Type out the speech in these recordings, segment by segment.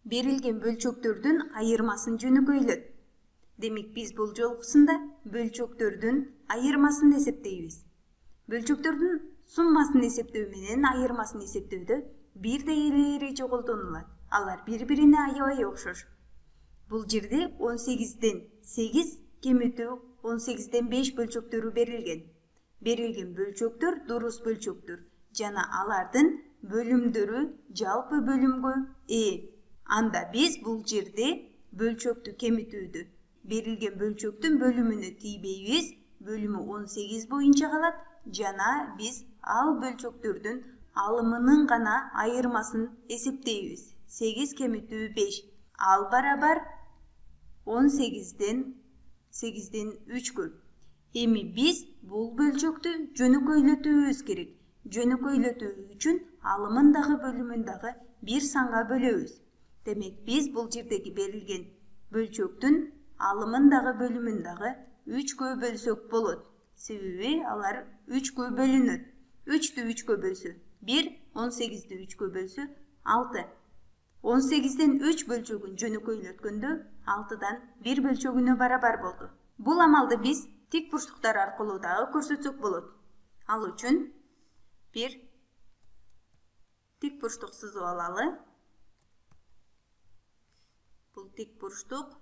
Берилген бөлчөктөрдүн айырмасын жөнөкөйлөт. Демек биз бул жолкусунда бөлчөктөрдүн айырмасын эсептейбиз. Бөлчөктөрдүн суммасын эсептөө менен айырмасын эсептөөдө бирдей эле эреже колдонулат. Алар бири-бирине аябай окшош. Бул жерде 18ден 8 кемитүү 18ден 5 бөлчөктөрү берилген. Берилген бөлчөктөр дурус бөлчөктөр жана алардын бөлүмдөрү жалпы бөлүмгө ээ. Анда биз бул жерде бөлчөктү кемитүүдө берилген бөлчөктүн бөлүмүнө тийбейбиз, бөлүмү 18 боюнча калат жана биз ал бөлчөктөрдүн алымынын гана айырмасын эсептейбиз. 8 кемитүү 5 ал барабар 18ден 8ден 3кө. Эми биз бул бөлчөктү жөнөкөйлөтүүбүз керек. Жөнөкөйлөтүү үчүн алымын дагы бөлүмүн дагы бир санга бөлөбүз. Демек биз бул жердеги берилген бөлчөктүн алымын дагы бөлүмүн дагы 3кө бөлсөк болот. Себеби алар 3кө бөлүнөт. 3тү 3кө бөлсө 1, 18ди 3кө бөлсө 6. 18ден 3 бөлчөгүн жөнөкөйлөткөндө 6дан 1 бөлчөгүнө барабар болду. Бул амалды биз тик бурчтуктар аркылуу дагы көрсөтсөк болот. Ал үчүн бир тик бурчтук сызып алалы. Бул тик бурчтук.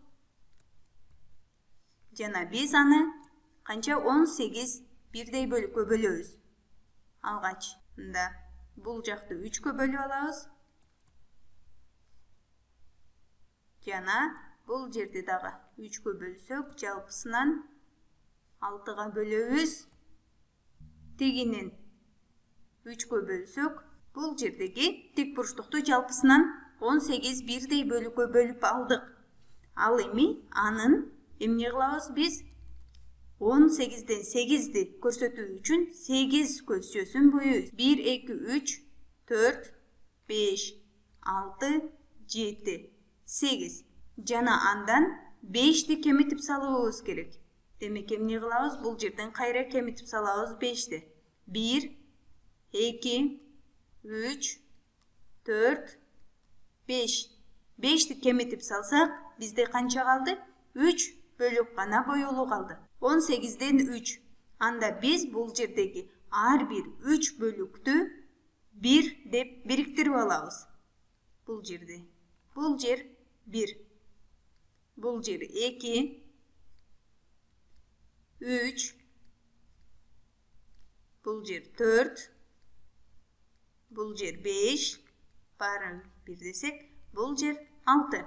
Жана биз аны канча 18 бирдей бөлүккө бөлөбүз. Алгач мында бул жакты 3кө бөлүп алабыз. Жана бул жерде дагы 3кө бөлсөк, жалпысынан 6га бөлөбүз. Тегинен 3кө бөлсөк, бул жердеги тик бурчтукту жалпысынан 18 бирдей бөлүккө бөлүп алдык. Ал эми анын эмне кылабыз биз? 18ден 8ди көрсөтүү үчүн 8 көзчөсүн боёбуз. 1, 2, 3, 4, 5, 6, 7, 8. Жана андан 5ти кемитип салуубуз керек. Демек эмне кылабыз? Бул жерден кайра кемитип салабыз 5ти. 1, 2, 3, 4, 5. 5ти кемитип салсак, бизде канча калды? 3 бөлүк гана боюлуу калды. 18ден 3. Анда биз бул жердеги ар бир 3 бөлүктү 1 деп бириктирип алабыз. Бул жерде. Бул жер 1. Бул жер 2. 3. Бул жер 4. Бул жер 5. Барын бир десек, бул жер 6.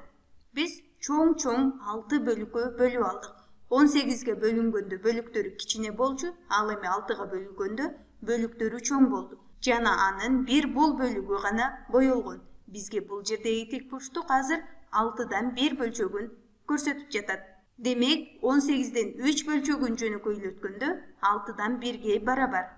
Биз чоң-чоң 6 бөлүккө бөлүп алдык. 18ге бөлүнгөндө бөлүктөрү кичине болчу, ал эми 6га бөлүнгөндө бөлүктөрү чоң болду. Жана анын бир бул бөлүгү гана боелгон. Бизге бул жердеги тик бурчтук азыр 6дан 1 бөлчөгүн көрсөтүп жатат. Демек 18ден 3 бөлчөгүн жөнөкөйлөткөндө 6дан 1ге барабар.